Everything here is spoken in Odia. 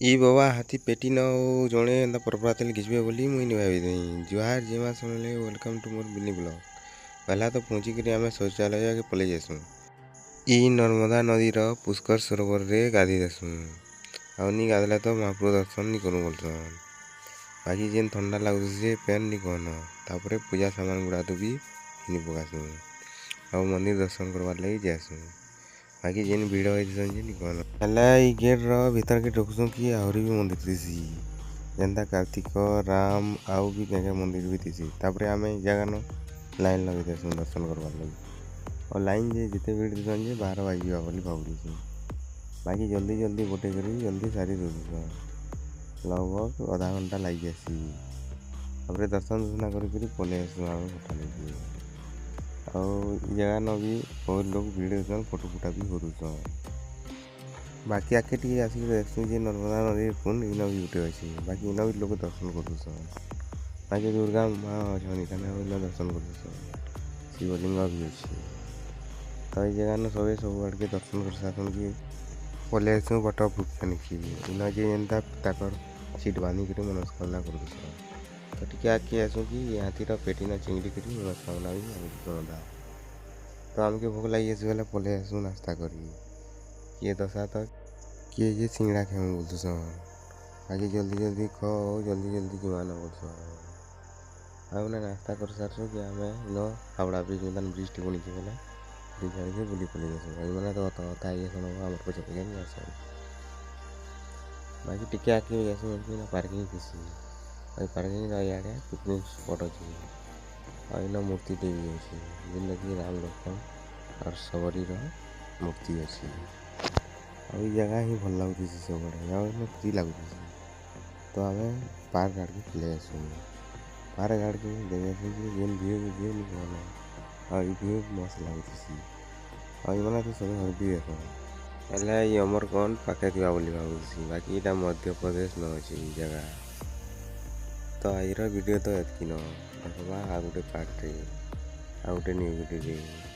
ଇ ବାବା ହାତୀ ପେଟି ନ ଜଣେ ଏନ୍ତା ପରପରା ତେଲ ଘିଚବେ ବୋଲି ମୁଇଁ ନି ଭାବି ଜୁହାର ଜିମା ଶୁଣିଲେ ୱେଲକମ୍ ଟୁ ମୋର୍ ମିନି ବ୍ଲଗ୍। ପହଲା ତ ପହଞ୍ଚିକିରି ଆମେ ଶୌଚାଳୟକେ ପଲେଇ ଯାସୁଁ। ଇ ନର୍ମଦା ନଦୀର ପୁଷ୍କର ସରୋବରରେ ଗାଧି ଦେସୁଁ। ଆଉ ନି ଗାଧଲେ ତ ମହାପ୍ରଭୁ ଦର୍ଶନ ନି କରୁ ବୋଲସନ୍। ବାକି ଯେନ୍ ଥଣ୍ଡା ଲାଗୁଛି ଯେ ପେନ୍ ନି କହନ। ତାପରେ ପୂଜା ସାମାନ ଗୁଡ଼ାକ ବି ଘିନି ପକାସୁଁ। ଆଉ ମନ୍ଦିର ଦର୍ଶନ କରବାର୍ ଲାଗି ଯାଏସୁଁ। ବାକି ଯେନ୍ ଭିଡ଼ ହେଇଥିସନ୍ ଯେ ନି କହନ। ହେଲେ ଇ ଗେଟ୍ର ଭିତରକେ ଢୁକସୁଁ କି ଆହୁରି ବି ମନ୍ଦିର ଥିସି। ଯେନ୍ତା କାର୍ତ୍ତିକ ରାମ ଆଉ ବି କେଁ ମନ୍ଦିର ବି ଥିସି। ତାପରେ ଆମେ ଇ ଜାଗାନ ଲାଇନ୍ ଲଗେଇ ଦେସୁଁ ଦର୍ଶନ କରବାର୍ ଲାଗି। ଆଉ ଲାଇନ୍ ଯେ ଯେତେ ଭିଡ଼ ଥିସନ୍ ଯେ 12 ବାଜିଯିବା ବୋଲି ଭାବୁଥିସୁଁ। ବାକି ଜଲ୍ଦି ଜଲ୍ଦି ବଟେଇ କରି ଜଲ୍ଦି ସାରି ଦଉଥିସନ୍। लगଭଗ ଅଧା ଘଣ୍ଟା ଲାଗି ଯାଏସି। ତାପରେ ଦର୍ଶନ ଦୁର୍ଶନା କରିକିରି ପଲେଇ ଆସୁଁ ଆମେ ହୋଟେଲ୍କେ। ଆଉ ଇ ଜାଗାନ ବି ବହୁତ ଲୋକ ଭିଡ଼ ହଉଛନ୍, ଫଟୋ ଫୁଟା ବି କରୁଛନ୍। ବାକି ଆଗ୍କେ ଟିକେ ଆସିକି ଦେଖ୍ସୁଁ ଯେ ନର୍ମଦା ନଦୀର କୁଣ୍ଡ୍ ଇନ ବି ଗୁଟେ ଅଛେ। ବାକି ଇନ ବି ଲୋକ ଦର୍ଶନ କରୁଥିସନ୍। ବାକି ଦୁର୍ଗା ମା ଅଛନ୍ ଇଠାନେ ଇନ ଦର୍ଶନ କରୁଥିସନ୍। ଶିବଲିଙ୍ଗ ବି ଅଛେ। ତ ଇ ଜାଗାନ ସବେ ସବୁ ଆଡ଼କେ ଦର୍ଶନ କରିସାରିସନ୍ କି ପଲେଇ ଆଏସୁଁ ବଟ ବୃକ୍ଷନିକି। ଇନ ଯେ ଯେନ୍ତା ତାକର୍ ସିଟ୍ ବାନ୍ଧିକିରି ମନସ୍କାମନା କରୁଥିସନ୍। ତ ଟିକେ ଆଗ୍କେ ଆଏସୁଁ କି ହାତୀର ପେଟିନ ଚିଙ୍ଗିଡ଼ିକିରି ମନସ୍କାମନା ବି ମାଗୁଥିସନ୍। ତ ଆମ୍କେ ଭୋକ୍ ଲାଗିଯାଏସି ବେଲେ ପଲେଇ ଆଏସୁଁ ନାସ୍ତା କରି। କିଏ ଦୋସା ତ କିଏ ଯେ ସିଙ୍ଗ୍ଡ଼ା ଖାଏମୁ ବୋଲୁଥିସନ୍। ବାକି ଜଲ୍ଦି ଜଲ୍ଦି ଖଅ ଜଲ୍ଦି ଜଲ୍ଦି ଯିବାନ ବୋଲସନ୍। ଆଉ ମାନେ ନାସ୍ତା କରିସାରସୁଁ କି ଆମେ ଇନ ହାୱଡ଼ା ବ୍ରିଜ୍ ମେତାନ୍ ବ୍ରିଜ୍ଟେ ବନିଛେ ବେଲେ ବ୍ରିଜ୍ ଆଡ଼କେ ବୁଲି ପଲେଇ ଯାଏସୁଁ। ଇମାନେ ତ ଅତା ଅତା ହେଇଯାଏସନ୍ ଆମର୍ ପଛେ ପଛେ ନି ଆଏସନ୍। ବାକି ଟିକେ ଆଗ୍କେ ଯାଏସୁଁ ବେଲ୍କେ ଇନ ପାର୍କିଂ ଥିସି। ଆଉ ଇ ପାର୍କିଂର ଇଆଡ଼େ ପିକନିକ୍ ସ୍ପଟ୍ ଅଛେ। ଆଉ ଇନ ମୂର୍ତ୍ତିଟେ ବି ଅଛେ। ଯେନ୍ଟାକି ରାମ ଲକ୍ଷ୍ମଣ ଆର୍ ସବରୀର ମୂର୍ତ୍ତି ଅଛେ। ଆଉ ଇ ଜାଗା ହିଁ ଭଲ୍ ଲାଗୁଥିସି ସବୁଆଡ଼େ। ଆଉ ଇନ ଫ୍ରି ଲାଗୁଥିସି। ତ ଆମେ ପାର୍କ ଆଡ଼କେ ପଲେଇ ଆଏସୁଁ। ପାର୍କ ଆଡ଼କେ ଯାଏସୁଁ ଯେ ଯେନ୍ ଭିଉ ଯେ ନି କହନ। ଆଉ ଇ ଭିଉ ମସ୍ତ୍ ଲାଗୁଥିସି। ଆଉ ଇମାନେ ତ ସବେ ହର୍ବି ଆଏସନ୍। ହେଲେ ଇ ଅମରକଣ୍ଟ ପାଖେ ଥିବା ବୋଲି ଭାବୁଥିସି। ବାକି ଇଟା ମଧ୍ୟପ୍ରଦେଶ ନ ଅଛେ ଇ ଜାଗା। ତ ଆଜିର ଭିଡ଼ିଓ ତ ଏତ୍କି ନ। ଦେଖ୍ବା ଆଉ ଗୁଟେ ପାର୍ଟରେ ଆଉ ଗୁଟେ ନ୍ୟୁ ଭିଡ଼ିଓରେ।